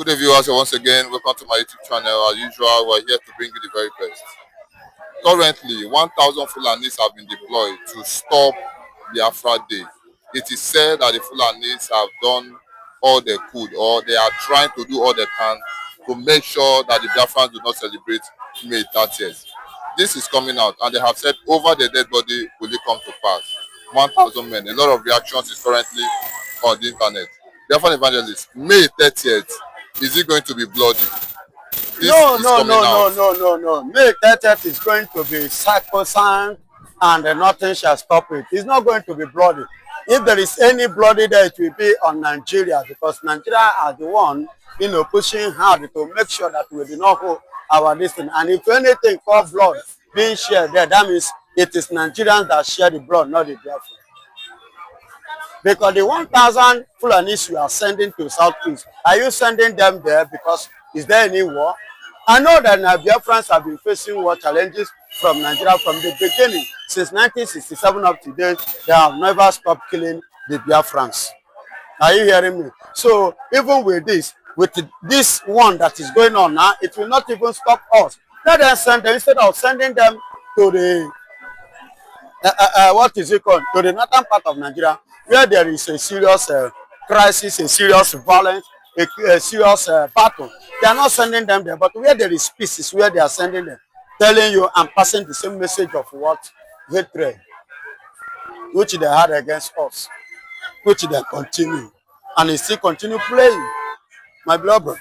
Good day, viewers. Once again, welcome to my YouTube channel. As usual, we're here to bring you the very best. Currently, 1,000 Fulanis have been deployed to stop Biafra Day. It is said that the Fulanis have done all they could, or they are trying to do all they can to make sure that the Biafrans do not celebrate May 30th. This is coming out, and they have said over the dead body will it come to pass. 1,000 men. A lot of reactions is currently on the internet. Biafran evangelist, May 30th, is it going to be bloody? No. May 30th is going to be sacrosanct and nothing shall stop it. It's not going to be bloody. If there is any bloody there, it will be on Nigeria, because Nigeria are the one, pushing hard to make sure that we do not hold our destiny. And if anything called blood being shared there, that means it is Nigerians that share the blood, not the Biafra. Because the 1,000 Fulanis you are sending to Southeast, are you sending them there because is there any war? I know that Biafrans have been facing war challenges from Nigeria from the beginning. Since 1967 up to date, they have never stopped killing the Biafrans. Are you hearing me? So even with this one that is going on now, it will not even stop us. Let them send them, instead of sending them to the what is it called? To the northern part of Nigeria, where there is a serious crisis, a serious violence, a serious battle. They are not sending them there, but where there is peace is where they are sending them, telling you and passing the same message of what? Hatred, which they had against us, which they continue, and they still continue playing. My beloved,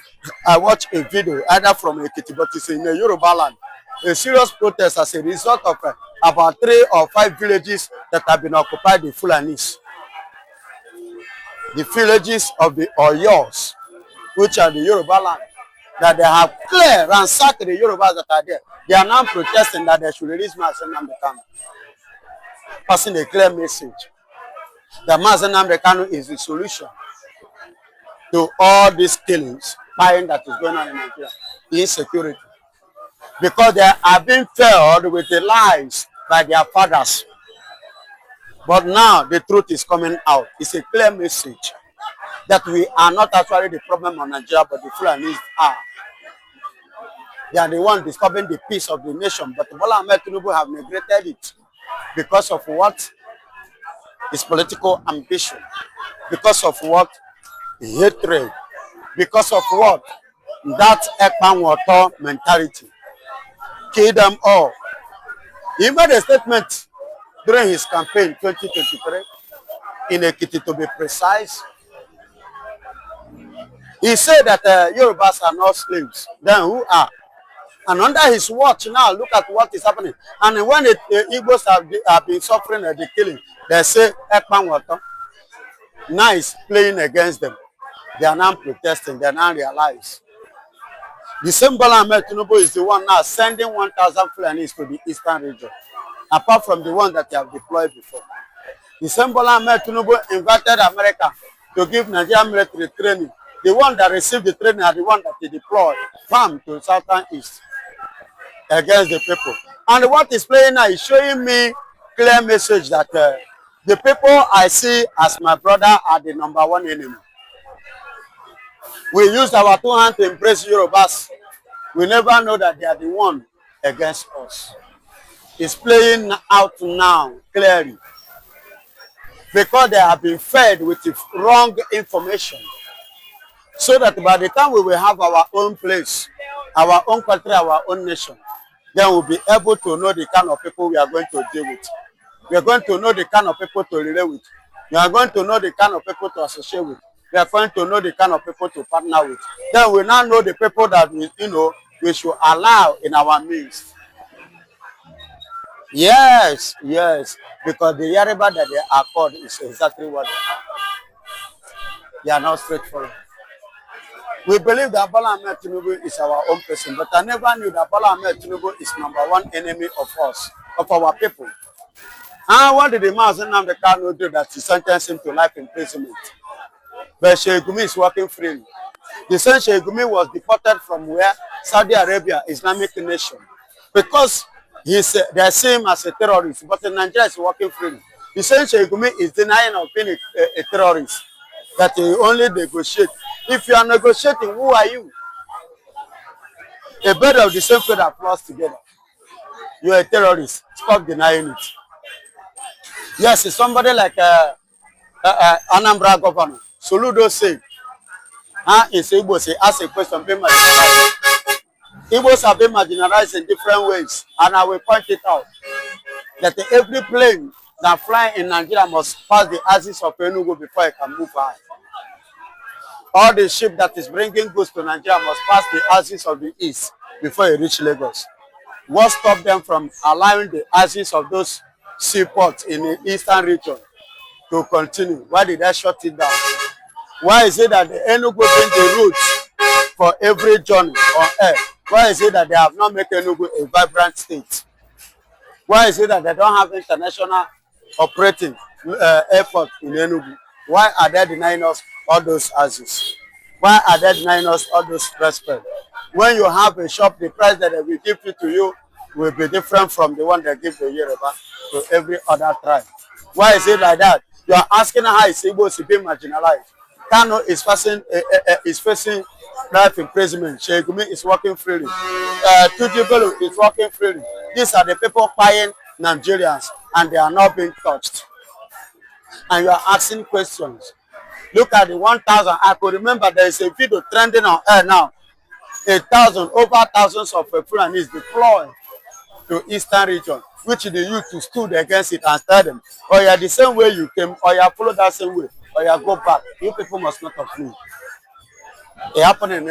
I watched a video either from Ekiti, but it's in the Yoruba land, a serious protest as a result of about 3 or 5 villages that have been occupied by Fulanis. The villages of the Oyos, which are the Yoruba land, that they have clear ransacked the Yorubas that are there. They are now protesting that they should release Mazen Nnamdi Kanu, passing a clear message that Mazen Nnamdi Kanu is the solution to all these killings, spying that is going on in Nigeria, the insecurity. Because they are being filled with the lies by their fathers. But now the truth is coming out. It's a clear message that we are not actually the problem of Nigeria, but the Fulanis are. They are the one disturbing the peace of the nation. But Bola Ahmed Tinubu have neglected it because of what? His political ambition. Because of what? Hatred. Because of what? That Ekpan mentality. Kill them all. He made a statement during his campaign 2023 in Ekiti, to be precise. He said that Yorubas are not slaves. Then who are? And under his watch now, look at what is happening. And when the Igbos have been suffering the killing, they say Ekpan Water. Now it's playing against them. They are now protesting. They are now realize. The same Bola Ahmed Tinubu is the one now sending 1,000 Fulanis to the eastern region, apart from the one that they have deployed before. The same Bola Ahmed Tinubu invited America to give Nigerian military training. The one that received the training are the one that they deployed from to southern east against the people. And what is playing now is showing me clear message that the people I see as my brother are the #1 enemy. We use our 2 hands to embrace Yorubas. We never know that they are the one against us. It's playing out now clearly. Because they have been fed with the wrong information. So that by the time we will have our own place, our own country, our own nation, then we'll be able to know the kind of people we are going to deal with. We are going to know the kind of people to relate with. We are going to know the kind of people to associate with. We are going to know the kind of people to partner with. Then we now know the people that we should allow in our midst. Yes, because the Yoruba that they are called is exactly what they are. They are not straightforward. We believe that Bola Ahmed Tinubu is our own person, but I never knew that Bola Ahmed Tinubu is #1 enemy of us, of our people. And what did the Mazen Nnamdi Kanu do that he sentenced him to life imprisonment? But Sheikh Gumi is working freely. The same Sheikh Gumi was deported from where? Saudi Arabia, Islamic nation. Because they see him as a terrorist, but in Nigeria is working freely. The same Sheikh Gumi is denying of being a terrorist, that he only negotiate If you are negotiating, who are you? A bird of the same feather flock together. You are a terrorist. Stop denying it. Yes, it's somebody like Anambra governor. Soludo said, is Igbo say, ask a question, being marginalized. Igbos have been marginalized in different ways, and I will point it out that every plane that fly in Nigeria must pass the axis of Enugu before it can move high. All the ship that is bringing goods to Nigeria must pass the axis of the east before it reach Lagos. What stopped them from allowing the axis of those seaports in the eastern region to continue? Why did they shut it down? Why is it that the Enugu being the route for every journey on air? Why is it that they have not made Enugu a vibrant state? Why is it that they don't have international operating airport in Enugu? Why are they denying us all those access? Why are they denying us all those respect? When you have a shop, the price that they will give it to you will be different from the one they give to Yoruba to every other tribe. Why is it like that? You are asking how is Igbo to be marginalized. Kano is facing life imprisonment. Shegumi is working freely. Tujibelu is working freely. These are the people buying Nigerians and they are not being touched. And you are asking questions. Look at the 1,000. I could remember there is a video trending on air now. 1,000, over thousands of Fulanis deployed to eastern region, which the youth stood against it and told them, oh yeah, the same way you came, or you follow that same way, or you go back. You people must not have flee. It happened in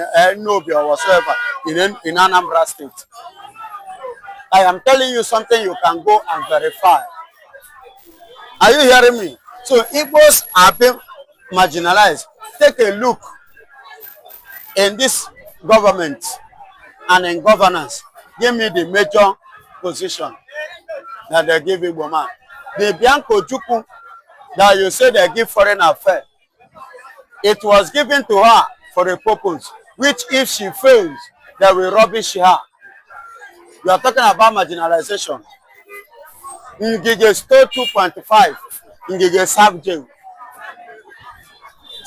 Nobi or whatsoever in Anambra State. I am telling you something you can go and verify. Are you hearing me? So Igbos are being marginalized. Take a look in this government and in governance. Give me the major position that they give Igbo man. The Bianco Juku that you say they give foreign affairs, it was given to her for a purpose, which if she fails, they will rubbish her. You are talking about marginalization. Ngige stole 2.5. Ngige served jail.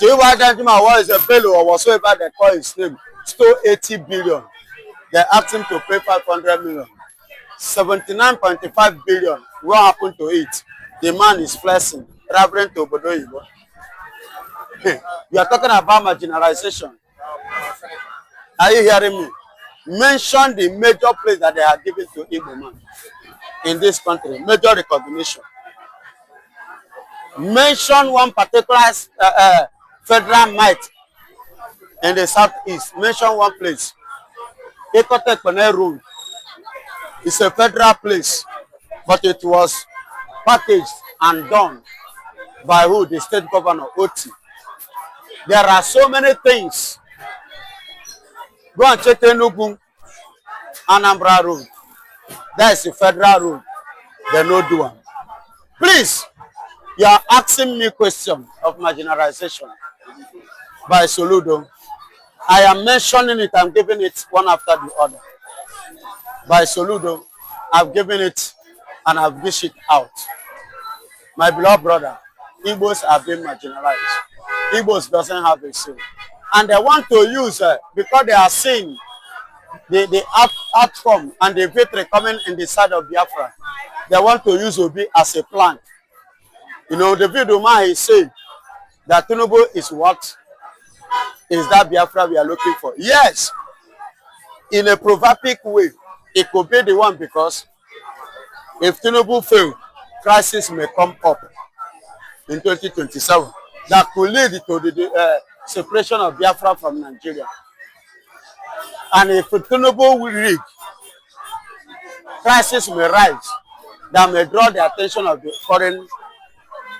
Tiwa Danjuma was a fellow or whatsoever they call his name, stole 80 billion. They asked him to pay 500 million. 79.5 billion. What happened to it? The man is flexing, traveling to Obodo. You are talking about marginalization. Are you hearing me? Mention the major place that they are given to Igbo man in this country. Major recognition. Mention one particular federal might in the southeast. Mention one place. Ekotekpene Road. It's a federal place, but it was packaged and done by who? The state governor, Oti. There are so many things. Go and check Enugu, Anambra Road. That is a federal road. They no do one. Please, you are asking me question of marginalization by Soludo. I am mentioning it, I'm giving it one after the other. By Soludo, I've given it and I've dished it out. My beloved brother, Igbos have been marginalized. Igbos doesn't have a say. And they want to use, because they are seeing the outcome and the victory coming in the side of Biafra, they want to use Obi as a plan. You know, the video man is saying that Tinubu is what? Is that Biafra we are looking for? Yes, in a proverbic way, it could be the one, because if Tinubu fails, crisis may come up in 2027 that could lead to the separation of Biafra from Nigeria. And if Tinubu will rig, crisis may rise that may draw the attention of the foreign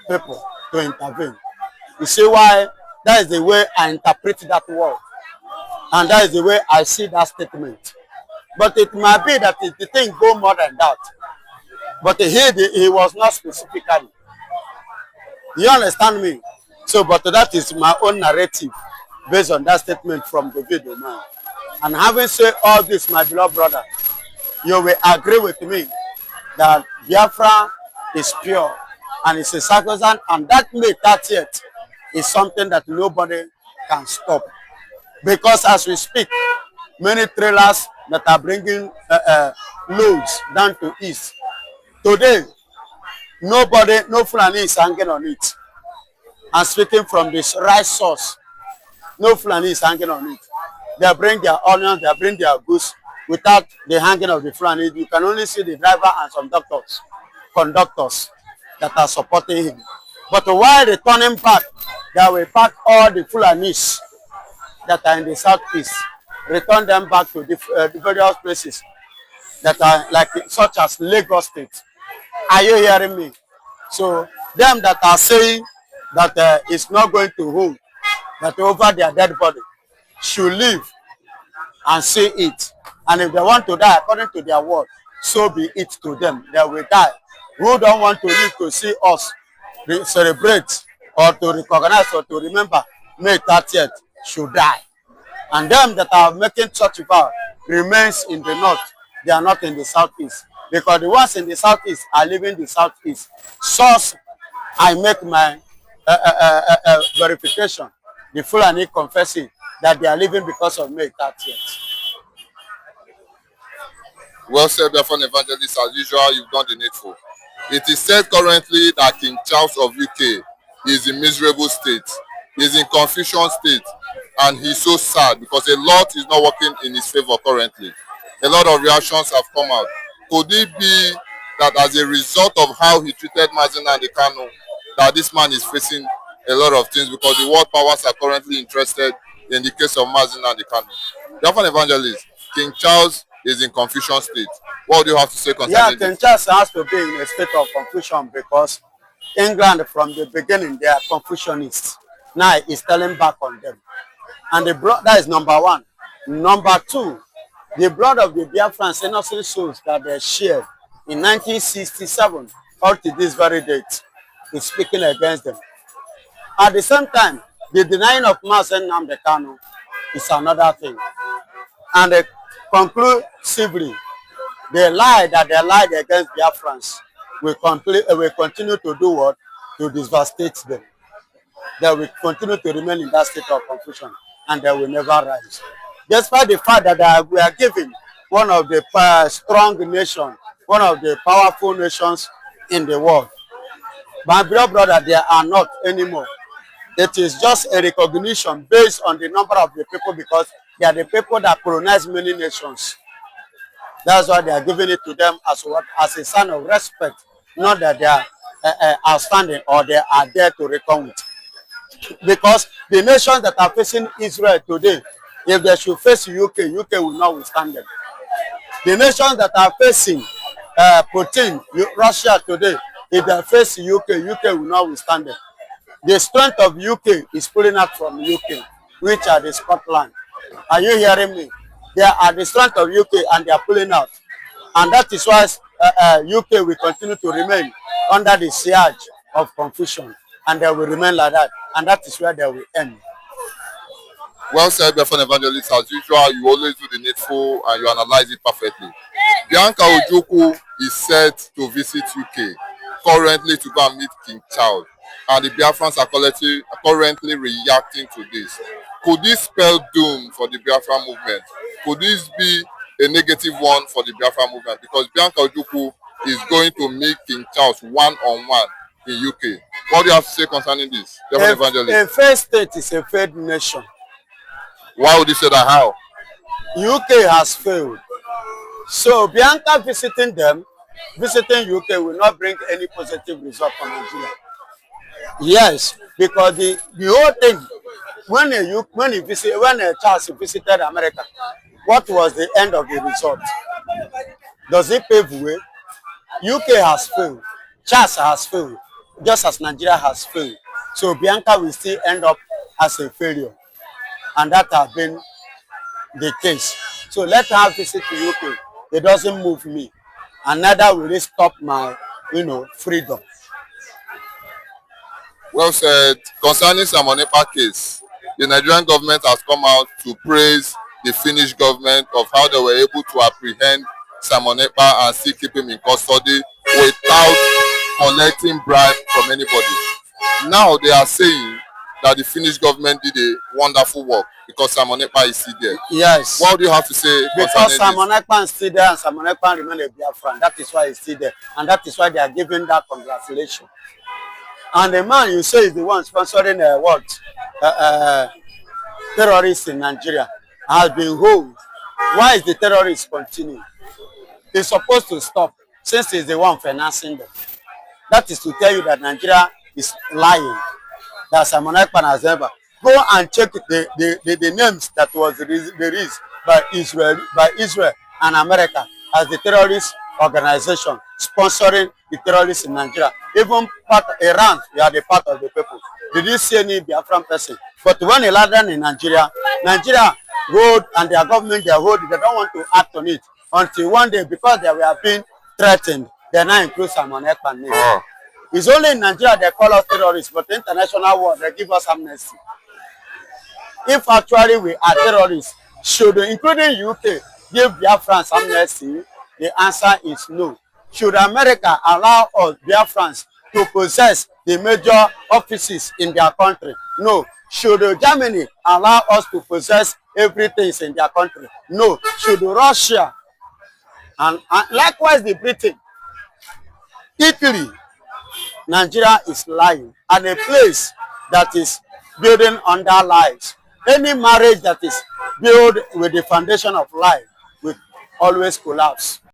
people to intervene. You see why? That is the way I interpret that word. And that is the way I see that statement. But it might be that the thing go more than that. But he was not specifically. You understand me? So, but that is my own narrative based on that statement from the video man. And having said all this, my beloved brother, you will agree with me that Biafra is pure and it's a sacrosanct, and that May 30th is something that nobody can stop. Because as we speak, many trailers that are bringing loads down to east. Today, nobody, no Fulani is hanging on it. I'm speaking from this right source. No Fulani is hanging on it. They bring their onions, they bring their goods without the hanging of the Fulani. You can only see the driver and some conductors that are supporting him. But while returning back, they will pack all the Fulanis that are in the southeast, return them back to the various places that are like such as Lagos State. Are you hearing me? So them that are saying that it's not going to hold, that over their dead body should live and see it. And if they want to die according to their word, so be it to them. They will die. Who don't want to live to see us celebrate or to recognize or to remember May 30th should die. And them that are making such vow remains in the north. They are not in the southeast. Because the ones in the southeast are leaving the southeast. Source, I make my verification. The Fulani confessing that they are leaving because of May 30th. Well said, Biafra evangelist. As usual, you've done the needful. It is said currently that King Charles of UK is in miserable state. He's in confusion state, and he's so sad because a lot is not working in his favor currently. A lot of reactions have come out. Could it be that as a result of how he treated Mazina and the Kano, that this man is facing a lot of things because the world powers are currently interested in the case of Mazina and the Kano? Biafra evangelist, King Charles is in confusion state. What do you have to say concerning King Charles has to be in a state of confusion because England from the beginning they are Confucianists. Now he's telling back on them. And that is number one. Number two, the blood of the Biafrans innocent souls that they shared in 1967 up to this very date is speaking against them. At the same time, the denying of Mazi Nnamdi Kanu is another thing. And they conclusively, they lied against Biafrans. We continue to do what? To devastate them. They will continue to remain in that state of confusion and they will never rise. Despite the fact that we are given one of the strong nations, one of the powerful nations in the world. My brother, they are not anymore. It is just a recognition based on the number of the people because they are the people that colonize many nations. That's why they are giving it to them as a sign of respect, not that they are outstanding or they are there to reckon with. Because the nations that are facing Israel today, if they should face UK, UK will not withstand them. The nations that are facing Putin, Russia today, if they face UK, UK will not withstand them. The strength of UK is pulling out from UK, which are the Scotland. Are you hearing me? They are the strength of UK and they are pulling out. And that is why UK will continue to remain under the siege of confusion. And they will remain like that. And that is where they will end. Well said, Biafra evangelist. As usual, you always do the needful and you analyze it perfectly. Bianca Ojukwu is set to visit UK, currently to go and meet King Charles. And the Biafrans are currently reacting to this. Could this spell doom for the Biafra movement? Could this be a negative one for the Biafra movement? Because Bianca Ojukwu is going to meet King Charles one-on-one in UK. What do you have to say concerning this, Biafra evangelist? A failed state is a failed nation. Why would you say that? How? UK has failed. So Bianca visiting UK will not bring any positive result for Nigeria. Yes, because the whole thing, when Charles visited America, what was the end of the result? Does it pave way? UK has failed. Charles has failed, just as Nigeria has failed. So Bianca will still end up as a failure. And that has been the case. So let her visit the UK. It doesn't move me. And neither will it stop my, freedom. Well said. Concerning Samonepa case, the Nigerian government has come out to praise the Finnish government of how they were able to apprehend Samonepa and still keep him in custody without collecting bribe from anybody. Now they are saying that the Finnish government did a wonderful work because Simon Ekpa is still there. Yes. What do you have to say Because concerning Simon this? Ekpa is still there and Simon Ekpa remain a Biafran. That is why he's still there. And that is why they are giving that congratulation. And the man you say is the one sponsoring terrorists in Nigeria has been hold. Why is the terrorists continuing? He's supposed to stop since he's the one financing them. That is to tell you that Nigeria is lying. That Simon Ekpa has ever. Go and check the names that was released by Israel and America as the terrorist organization sponsoring the terrorists in Nigeria. Even part of Iran, they are the part of the people. Did you see any Biafran person? But when they landed in Nigeria, Nigeria hold and their government they hold, they don't want to act on it until one day because they were being threatened. They now include Simon Ekpa name. It's only in Nigeria they call us terrorists, but the international world they give us amnesty. If actually we are terrorists, should, including UK, give Biafrans amnesty? The answer is no. Should America allow us, Biafrans, to possess the major offices in their country? No. Should Germany allow us to possess everything in their country? No. Should Russia and likewise the Britain, Italy, Nigeria is lying and a place that is building under lies. Any marriage that is built with the foundation of lie will always collapse.